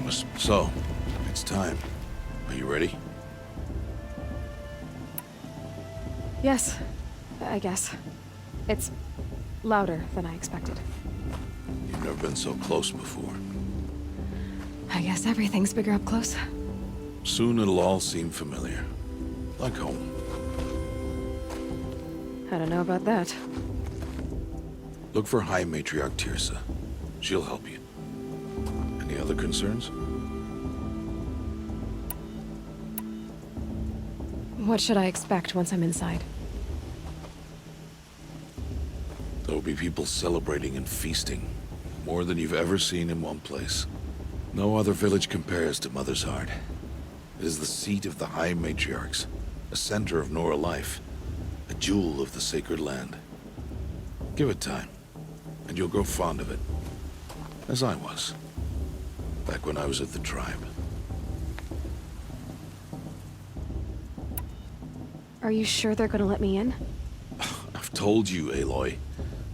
So, it's time. Are you ready? Yes, I guess. It's louder than I expected. You've never been so close before. I guess everything's bigger up close. Soon it'll all seem familiar. Like home. I don't know about that. Look for High Matriarch Tirsa. She'll help you. Any other concerns? What should I expect once I'm inside? There'll be people celebrating and feasting. More than you've ever seen in one place. No other village compares to Mother's Heart. It is the seat of the High Matriarchs, a center of Nora life, a jewel of the sacred land. Give it time, and you'll grow fond of it. As I was, back when I was at the tribe. Are you sure they're gonna let me in? I've told you, Aloy.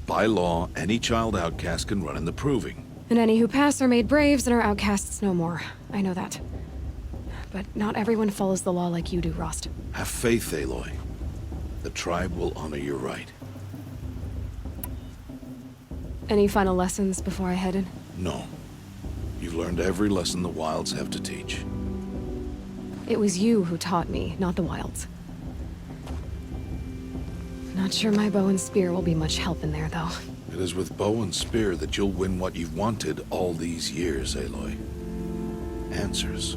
By law, any child outcast can run in the Proving. And any who pass are made braves and are outcasts no more. I know that. But not everyone follows the law like you do, Rost. Have faith, Aloy. The tribe will honor your right. Any final lessons before I head in? No. You've learned every lesson the Wilds have to teach. It was you who taught me, not the Wilds. Not sure my bow and spear will be much help in there, though. It is with bow and spear that you'll win what you've wanted all these years, Aloy. Answers.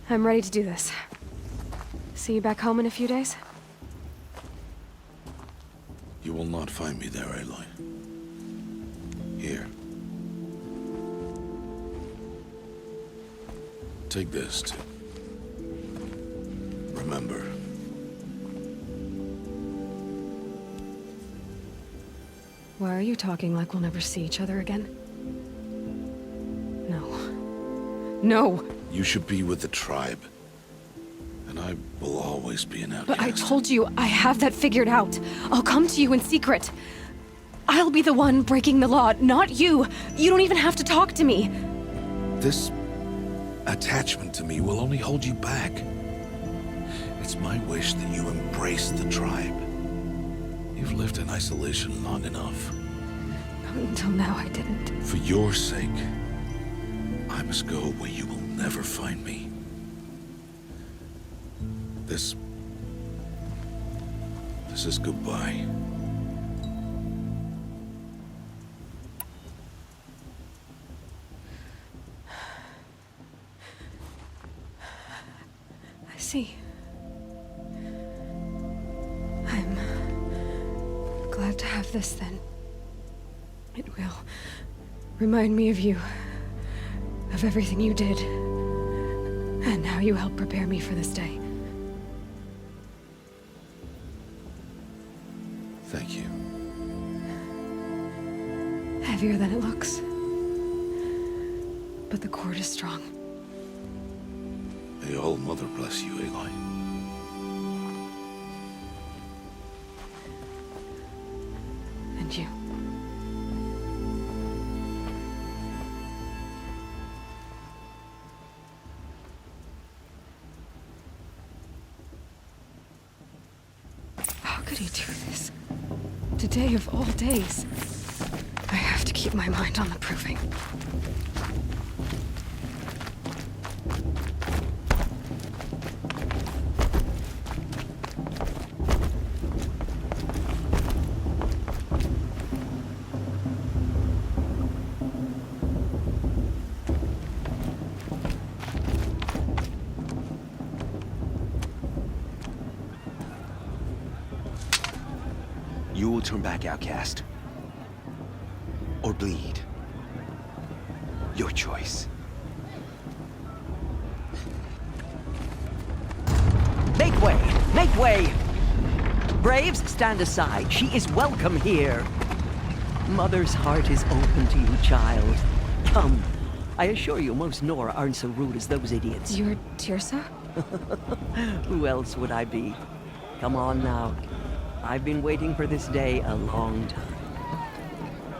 I'm ready to do this. See you back home in a few days? You will not find me there, Aloy. Here. Take this, too. Remember. Why are you talking like we'll never see each other again? No. No! You should be with the tribe. And I will always be an outcast. But I told you, I have that figured out. I'll come to you in secret. I'll be the one breaking the law, not you. You don't even have to talk to me. This attachment to me will only hold you back. It's my wish that you embrace the tribe. You've lived in isolation long enough. Until now, I didn't. For your sake, I must go where you will never find me. This is goodbye. I see. I'm glad to have this, then. It will remind me of you, of everything you did, and how you helped prepare me for this day. Thank you. Heavier than it looks. But the cord is strong. May All Mother bless you, Aloy. And you. How could he do this? Today of all days. I have to keep my mind on the Proving. You will turn back, outcast. Or bleed. Your choice. Make way! Make way! Braves, stand aside. She is welcome here. Mother's heart is open to you, child. Come. I assure you, most Nora aren't so rude as those idiots. You're Tirsa? Who else would I be? Come on now. I've been waiting for this day a long time.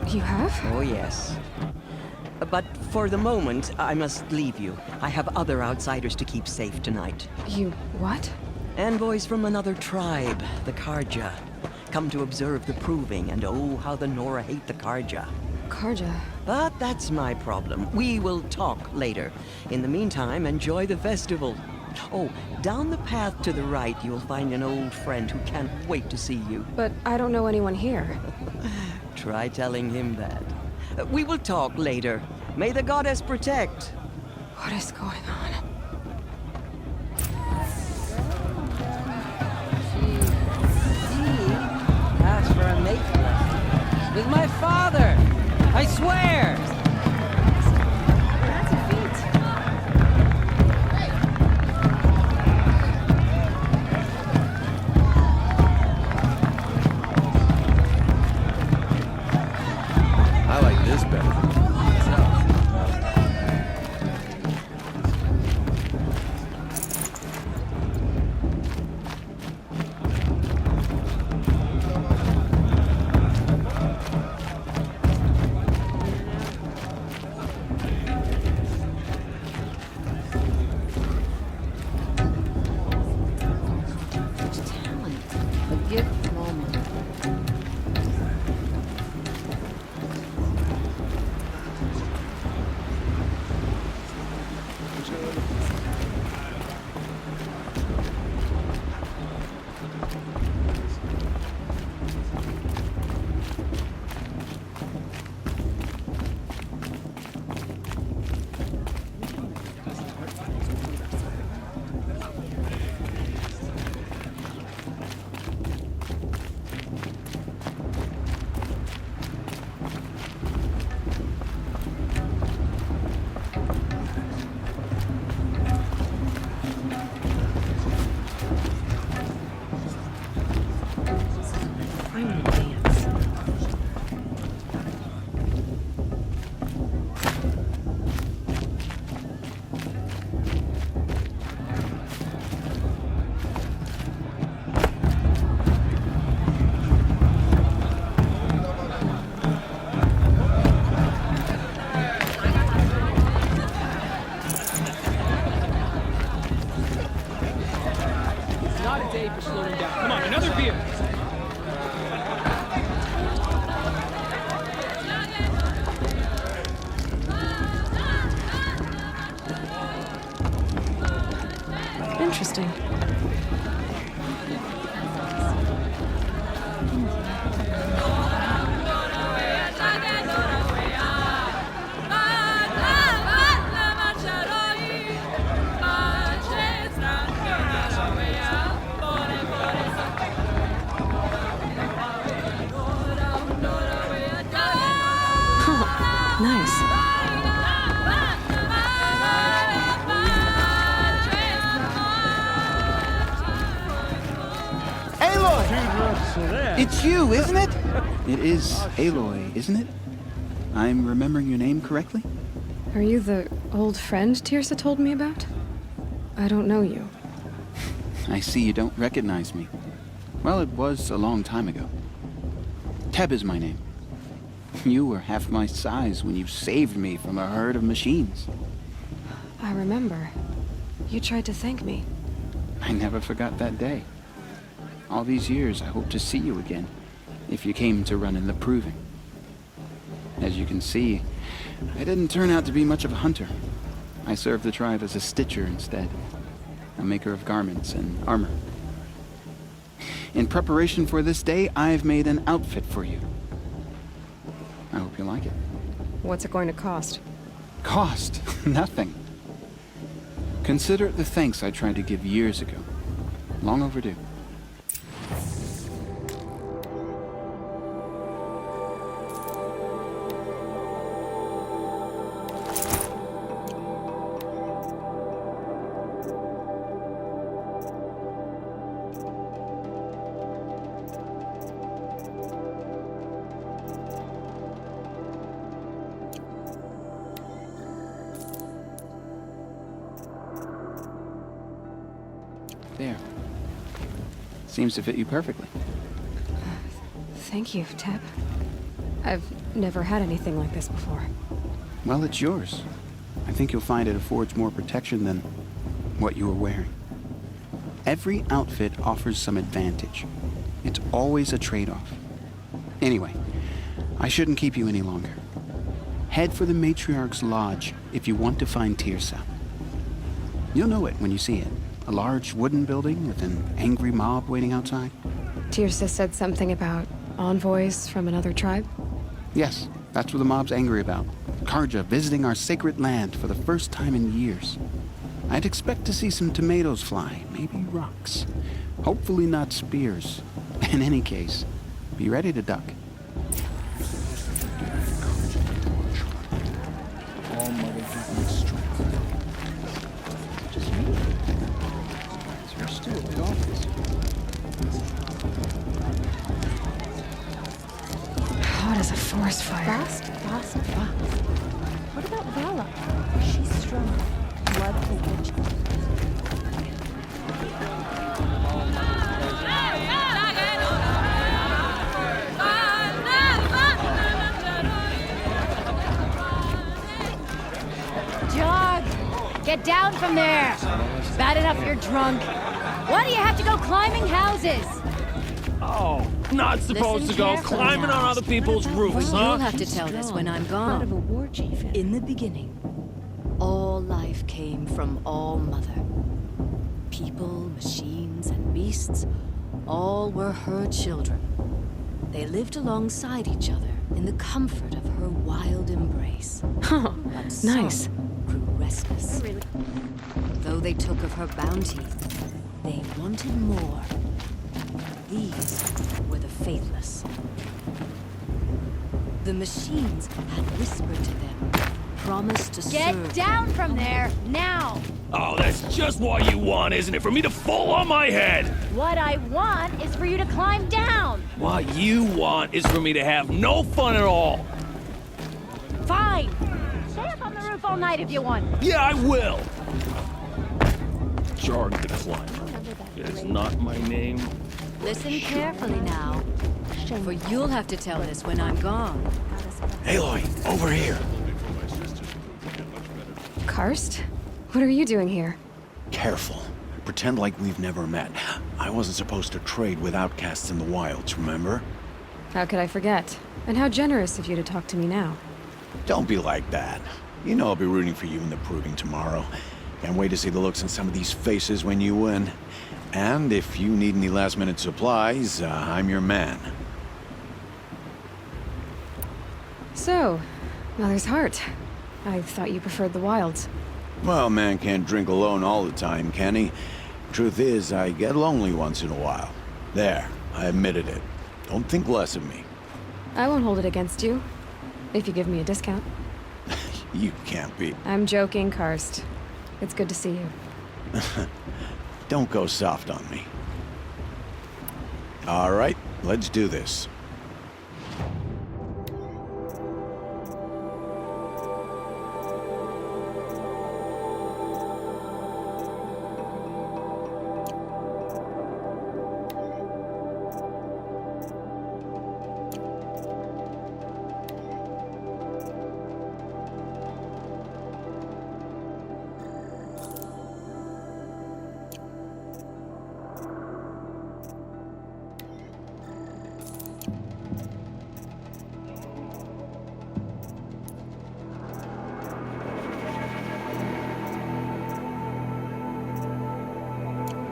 You have? Oh, yes. But for the moment, I must leave you. I have other outsiders to keep safe tonight. You what? Envoys from another tribe, the Karja. Come to observe the proving, and oh, how the Nora hate the Karja. Karja. But that's my problem. We will talk later. In the meantime, enjoy the festival. Oh, down the path to the right, you'll find an old friend who can't wait to see you. But I don't know anyone here. Try telling him that. We will talk later. May the goddess protect. What is going on? Ask for a mate lesson. With my father! I swear! That's a feat. I like this better. Talent. A gift from Alma. I'm gonna dance. It's not a day for slowing down. Come on, another beer. Interesting. Nice. It's you, isn't it? It is Aloy, isn't it? I'm remembering your name correctly? Are you the old friend Tirsa told me about? I don't know you. I see you don't recognize me. Well, it was a long time ago. Teb is my name. You were half my size when you saved me from a herd of machines. I remember. You tried to thank me. I never forgot that day. All these years, I hope to see you again, if you came to run in the Proving. As you can see, I didn't turn out to be much of a hunter. I served the tribe as a stitcher instead, a maker of garments and armor. In preparation for this day, I've made an outfit for you. I hope you like it. What's it going to cost? Cost? Nothing. Consider it the thanks I tried to give years ago. Long overdue. There. Seems to fit you perfectly. Thank you, Teb. I've never had anything like this before. well, it's yours. I think you'll find it affords more protection than what you were wearing. Every outfit offers some advantage. It's always a trade-off. Anyway, I shouldn't keep you any longer. Head for the Matriarch's Lodge if you want to find Tirsa. You'll know it when you see it. A large wooden building with an angry mob waiting outside. Tirsa said something about envoys from another tribe? Yes, that's what the mob's angry about. Karja visiting our sacred land for the first time in years. I'd expect to see some tomatoes fly, maybe rocks. Hopefully not spears. In any case, be ready to duck. All mother having strength. Just me. You're still a bit obvious. Hot as a forest fire. Fast. What about Vala? She's strong. Blood for witch. Jog! Get down from there! Bad enough you're drunk. Why do you have to go climbing houses? Oh, not supposed Listen to go carefully climbing now. on other people's roofs, You'll huh? have to tell this when I'm Blood of a gone. war chief. In the beginning, all life came from All Mother. People, machines, and beasts, all were her children. They lived alongside each other in the comfort of her wild embrace. Oh, But some nice. grew restless. Though they took of her bounty, they wanted more. These were the faithless. The machines had whispered to them, promised to serve. Get down from there, now! Oh, that's just what you want, isn't it? For me to fall on my head! What I want is for you to climb down! What you want is for me to have no fun at all. Fine! Stay up on the roof all night if you want. Yeah, I will! Jarg the Climber. It's not my name. Listen carefully now, for you'll have to tell this when I'm gone. Aloy, over here. Karst? What are you doing here? Careful. Pretend like we've never met. I wasn't supposed to trade with outcasts in the wilds, remember? How could I forget? And how generous of you to talk to me now. Don't be like that. You know I'll be rooting for you in the proving tomorrow. Can't wait to see the looks on some of these faces when you win. And if you need any last-minute supplies, I'm your man. So, Mother's Heart. I thought you preferred the wilds. Well, man can't drink alone all the time, can he? Truth is, I get lonely once in a while. There, I admitted it. Don't think less of me. I won't hold it against you, if you give me a discount. You can't be. I'm joking, Karst. It's good to see you. Don't go soft on me. All right, let's do this.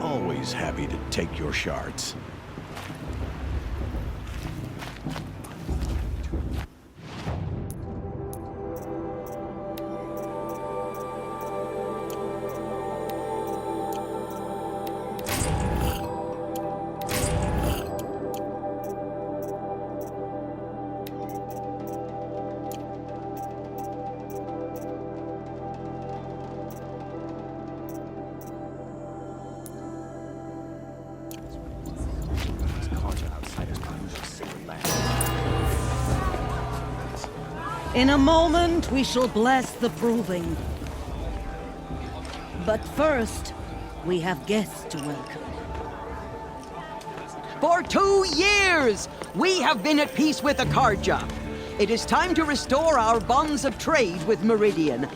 Always happy to take your shards. In a moment, we shall bless the proving. But first, we have guests to welcome. For 2 years, we have been at peace with the Karja. It is time to restore our bonds of trade with Meridian.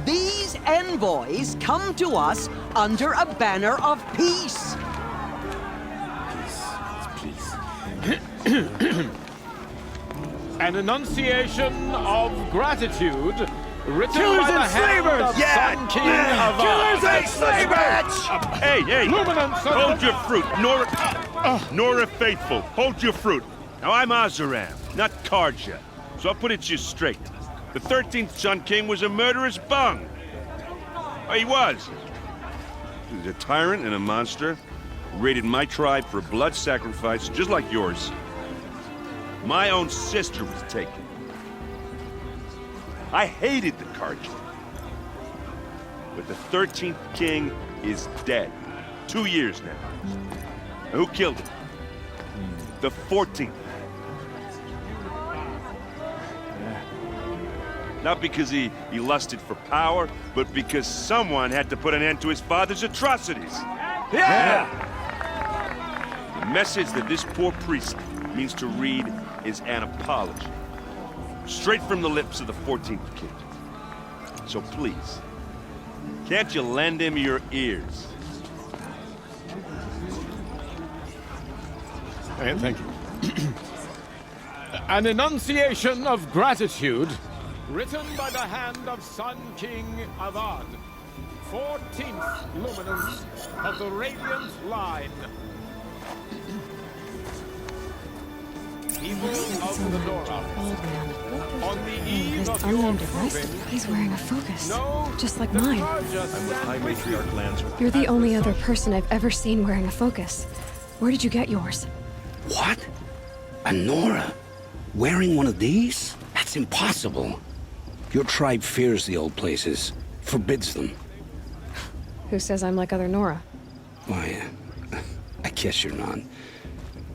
These envoys come to us under a banner of peace. An enunciation of gratitude written Killers by the and hand slavers! of Yeah! Sun King of Killers Ard. and slavers! Hey, hey! Luminance of Hold the- your fruit, Nora Faithful. Hold your fruit. Now I'm Oseram, not Karja, so I'll put it to you straight. The 13th Sun King was a murderous bung. Oh, he was. He was a tyrant and a monster. Raided my tribe for blood sacrifice, just like yours. My own sister was taken. I hated the Karja. But the 13th king is dead. 2 years now. And who killed him? The 14th. Not because he lusted for power, but because someone had to put an end to his father's atrocities. Yeah! The message that this poor priest means to read is an apology. Straight from the lips of the 14th king. So please, can't you lend him your ears? Thank you. An enunciation of gratitude written by the hand of Sun King Avad, 14th luminance of the Radiant Line. People of the Nora, on the eve of your proving, He's wearing a focus, no, just like the mine. Karja I'm with High stand Matriarch Lansra. You're the only other person I've ever seen wearing a focus. Where did you get yours? What? A Nora? Wearing one of these? That's impossible. Your tribe fears the old places, forbids them. Who says I'm like other Nora? Why, I guess you're not.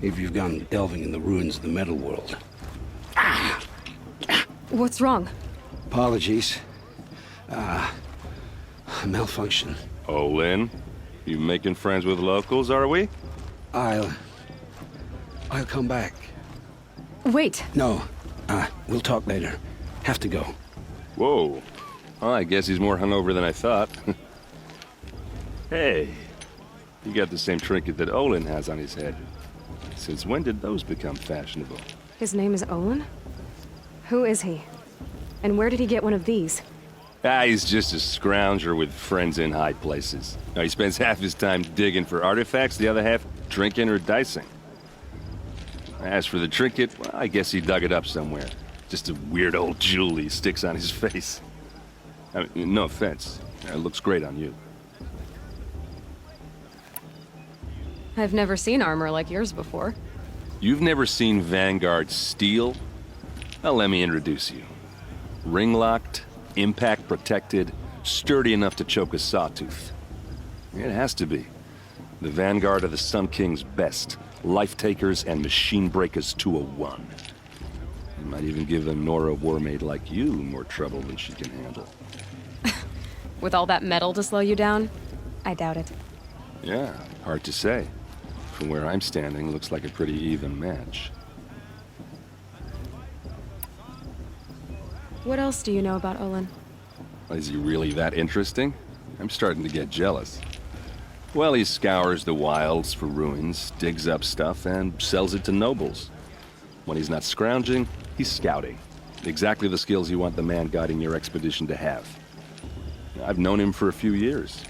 If you've gone delving in the ruins of the metal world. What's wrong? Apologies. A malfunction. Oh, Lynn, you making friends with locals, are we? I'll come back. Wait. No, we'll talk later. Have to go. Whoa. Well, I guess he's more hungover than I thought. Hey, you got the same trinket that Olin has on his head. Since when did those become fashionable? His name is Olin? Who is he? And where did he get one of these? He's just a scrounger with friends in high places. Now, he spends half his time digging for artifacts, the other half drinking or dicing. As for the trinket, well, I guess he dug it up somewhere. Just a weird old jewel he sticks on his face. I mean, no offense. It looks great on you. I've never seen armor like yours before. You've never seen Vanguard steel? Well, let me introduce you. Ring-locked, impact-protected, sturdy enough to choke a sawtooth. It has to be. The Vanguard of the Sun King's best. Life-takers and machine breakers 201. You might even give a Nora warmaid like you more trouble than she can handle. With all that metal to slow you down? I doubt it. Yeah, hard to say. From where I'm standing, looks like a pretty even match. What else do you know about Olin? Is he really that interesting? I'm starting to get jealous. Well, he scours the wilds for ruins, digs up stuff, and sells it to nobles. When he's not scrounging, he's scouting. Exactly the skills you want the man guiding your expedition to have. I've known him for a few years.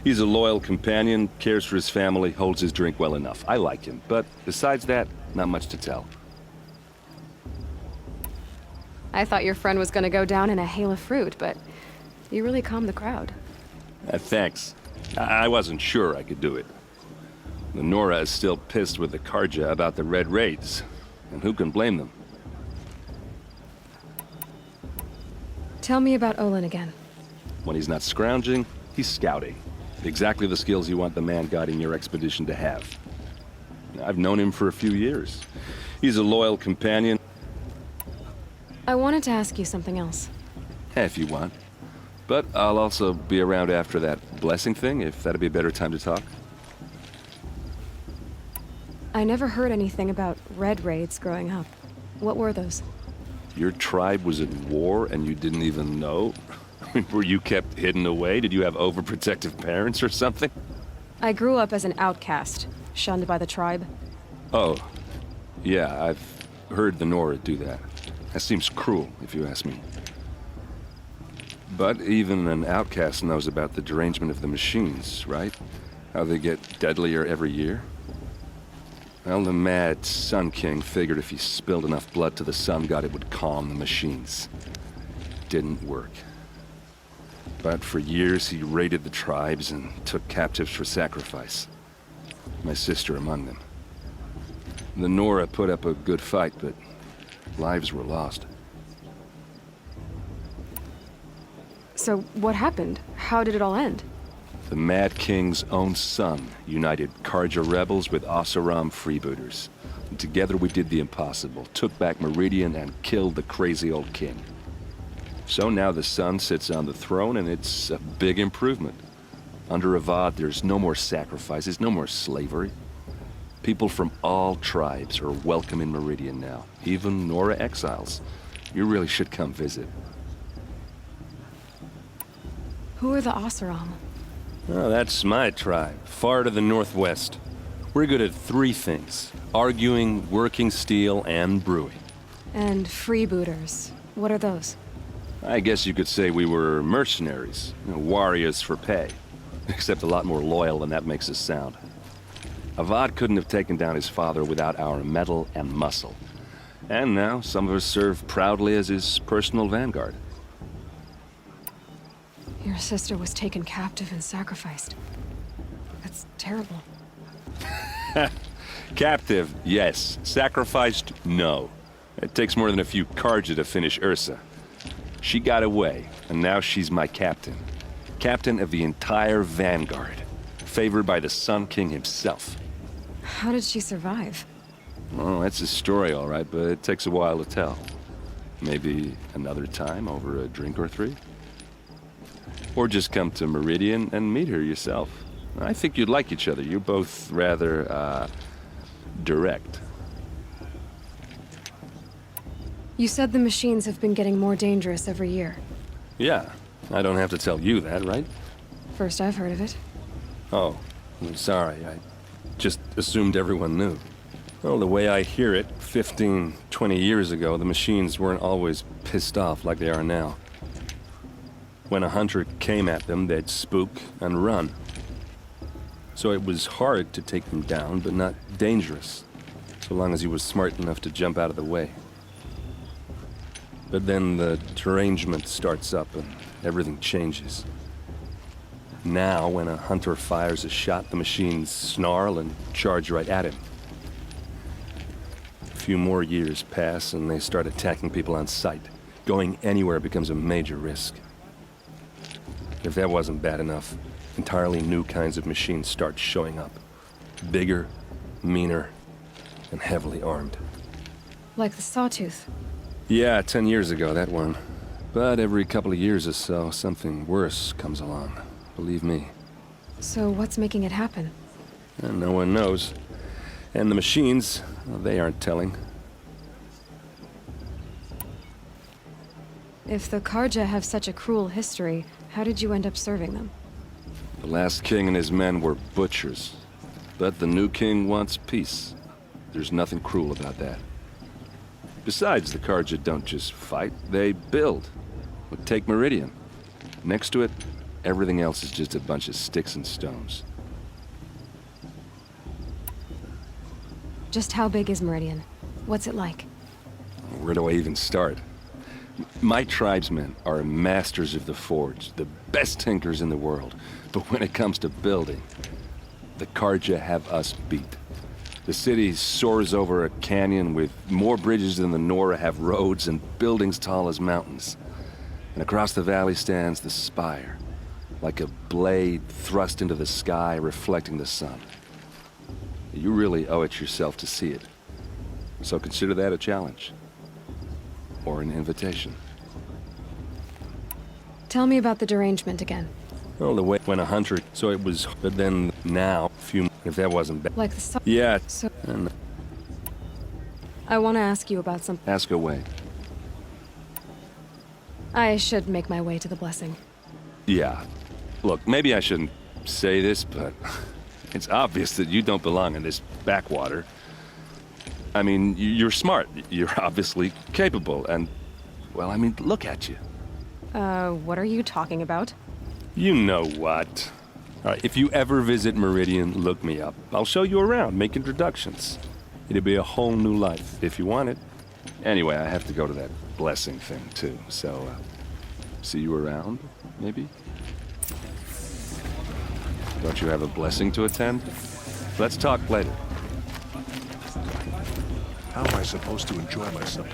He's a loyal companion, cares for his family, holds his drink well enough. I like him, but besides that, not much to tell. I thought your friend was gonna go down in a hail of fruit, but you really calmed the crowd. Thanks. I wasn't sure I could do it. The Nora is still pissed with the Karja about the Red Raids, and who can blame them? Tell me about Olin again. When he's not scrounging, he's scouting. Exactly the skills you want the man guiding your expedition to have. I've known him for a few years. He's a loyal companion. I wanted to ask you something else. If you want. But I'll also be around after that blessing thing, if that'd be a better time to talk. I never heard anything about Red Raids growing up. What were those? Your tribe was at war and you didn't even know? Were you kept hidden away? Did you have overprotective parents or something? I grew up as an outcast, shunned by the tribe. Oh, yeah, I've heard the Nora do that. That seems cruel, if you ask me. But even an outcast knows about the derangement of the machines, right? How they get deadlier every year? Well, the mad Sun King figured if he spilled enough blood to the Sun God, it would calm the machines. Didn't work. But for years, he raided the tribes and took captives for sacrifice. My sister among them. The Nora put up a good fight, but lives were lost. So what happened? How did it all end? The Mad King's own son united Karja rebels with Oseram freebooters. And together we did the impossible, took back Meridian and killed the crazy old king. So now the son sits on the throne and it's a big improvement. Under Avad, there's no more sacrifices, no more slavery. People from all tribes are welcome in Meridian now, even Nora exiles. You really should come visit. Who are the Oseram? Oh, that's my tribe, far to the northwest. We're good at three things: arguing, working steel, and brewing. And freebooters. What are those? I guess you could say we were mercenaries, warriors for pay. Except a lot more loyal than that makes us sound. Avad couldn't have taken down his father without our metal and muscle. And now some of us serve proudly as his personal vanguard. Your sister was taken captive and sacrificed. That's terrible. Captive, yes. Sacrificed, no. It takes more than a few Karja to finish Ursa. She got away, and now she's my captain. Captain of the entire Vanguard. Favored by the Sun King himself. How did she survive? Oh, that's a story, all right, but it takes a while to tell. Maybe another time over a drink or three? Or just come to Meridian and meet her yourself. I think you'd like each other. You're both rather, direct. You said the machines have been getting more dangerous every year. Yeah, I don't have to tell you that, right? First I've heard of it. Oh, I'm sorry. I just assumed everyone knew. Well, the way I hear it, 15, 20 years ago, the machines weren't always pissed off like they are now. When a hunter came at them, they'd spook and run. So it was hard to take them down, but not dangerous, so long as he was smart enough to jump out of the way. But then the derangement starts up and everything changes. Now, when a hunter fires a shot, the machines snarl and charge right at him. A few more years pass and they start attacking people on sight. Going anywhere becomes a major risk. If that wasn't bad enough, entirely new kinds of machines start showing up. Bigger, meaner, and heavily armed. Like the Sawtooth. Yeah, 10 years ago, that one. But every couple of years or so, something worse comes along. Believe me. So what's making it happen? And no one knows. And the machines, well, they aren't telling. If the Karja have such a cruel history, how did you end up serving them? The last king and his men were butchers. But the new king wants peace. There's nothing cruel about that. Besides, the Karja don't just fight, they build. But take Meridian. Next to it, everything else is just a bunch of sticks and stones. Just how big is Meridian? What's it like? Where do I even start? My tribesmen are masters of the forge, the best tinkers in the world. But when it comes to building, the Karja have us beat. The city soars over a canyon with more bridges than the Nora have roads and buildings tall as mountains. And across the valley stands the spire, like a blade thrust into the sky reflecting the sun. You really owe it yourself to see it. So consider that a challenge. Or an invitation. Tell me about the derangement again. Well, the way when a hunter, so it was, but then now, if that wasn't bad. Like the Yeah, So and I want to ask you about something. ask away. I should make my way to the blessing. Yeah. Look, maybe I shouldn't say this, but it's obvious that you don't belong in this backwater. I mean, you're smart. You're obviously capable, and, well, I mean, look at you. What are you talking about? You know what. All right, if you ever visit Meridian, look me up. I'll show you around, make introductions. It'll be a whole new life, if you want it. Anyway, I have to go to that blessing thing, too, so, see you around, maybe? Don't you have a blessing to attend? Let's talk later. How am I supposed to enjoy myself?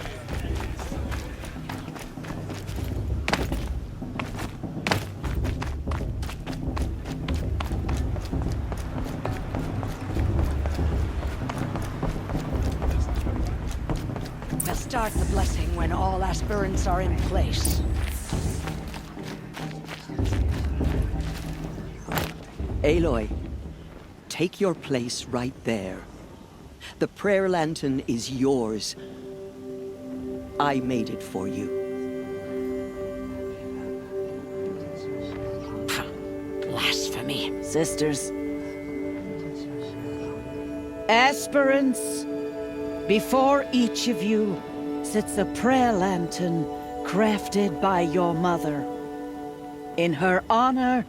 We'll start the blessing when all aspirants are in place. Aloy, take your place right there. The prayer lantern is yours. I made it for you. Blasphemy. Sisters. Aspirants, before each of you sits a prayer lantern crafted by your mother. In her honor,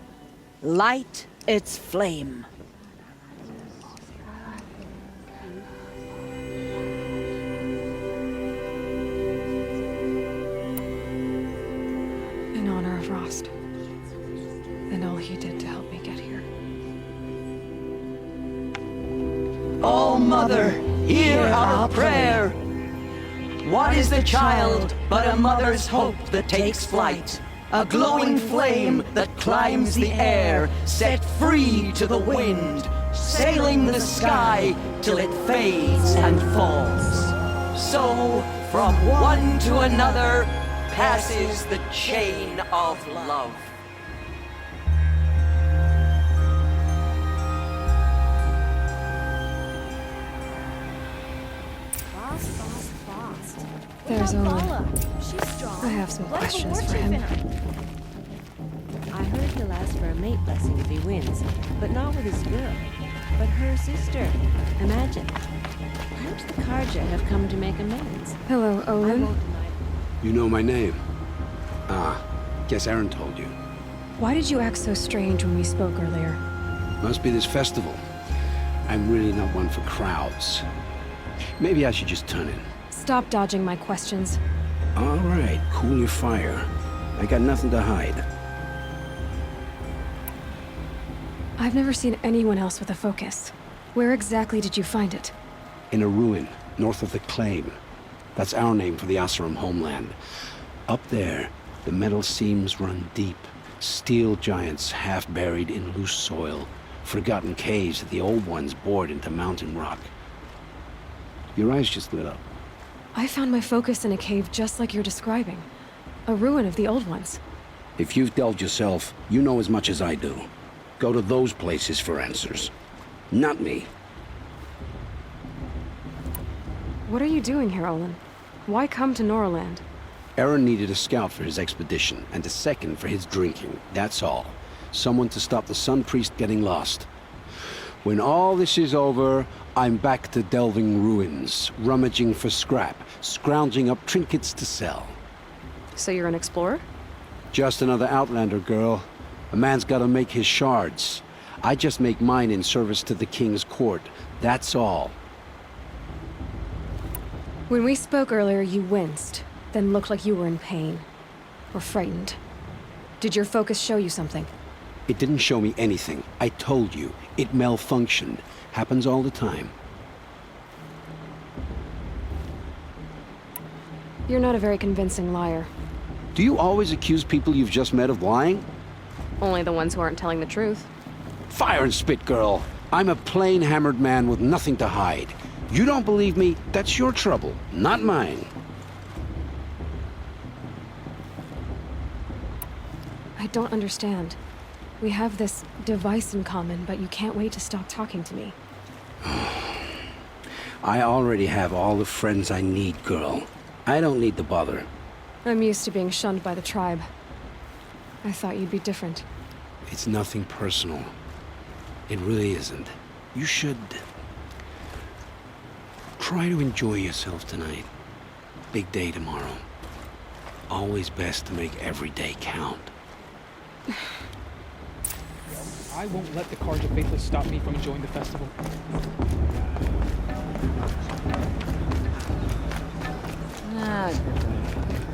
light its flame. In honor of Rost. And all he did to help me get here. Oh, Mother, hear our prayer. What is the child but a mother's hope that takes flight? A glowing flame that climbs the air, set free to the wind, sailing the sky till it fades and falls. So, from one to another, passes the chain of love. There's What about Olin. Vala? She's strong. I have some What questions of a for him. I heard he'll ask for a mate blessing if he wins, but not with his girl, but her sister. Imagine. Perhaps the Karja have come to make amends. Hello, Olin. You know my name? Ah, guess Aaron told you. Why did you act so strange when we spoke earlier? Must be this festival. I'm really not one for crowds. Maybe I should just turn in. Stop dodging my questions. All right, cool your fire. I got nothing to hide. I've never seen anyone else with a focus. Where exactly did you find it? In a ruin, north of the Claim. That's our name for the Oseram homeland. Up there, the metal seams run deep. Steel giants half buried in loose soil. Forgotten caves that the old ones bored into mountain rock. Your eyes just lit up. I found my focus in a cave just like you're describing. A ruin of the old ones. If you've delved yourself, you know as much as I do. Go to those places for answers. Not me. What are you doing here, Olin? Why come to Norland? Aaron needed a scout for his expedition, and a second for his drinking. That's all. Someone to stop the Sun Priest getting lost. When all this is over, I'm back to delving ruins, rummaging for scrap, scrounging up trinkets to sell. So you're an explorer? Just another Outlander, girl. A man's gotta make his shards. I just make mine in service to the King's court. That's all. When we spoke earlier, you winced, then looked like you were in pain. Or frightened. Did your focus show you something? It didn't show me anything. I told you. It malfunctioned. Happens all the time. You're not a very convincing liar. Do you always accuse people you've just met of lying? Only the ones who aren't telling the truth. Fire and spit, girl. I'm a plain hammered man with nothing to hide. You don't believe me, that's your trouble, not mine. I don't understand. We have this device in common, but you can't wait to stop talking to me. I already have all the friends I need, girl. I don't need the bother. I'm used to being shunned by the tribe. I thought you'd be different. It's nothing personal. It really isn't. You should... try to enjoy yourself tonight. Big day tomorrow. Always best to make every day count. I won't let the Carja Faithless stop me from enjoying the festival. Ah, good.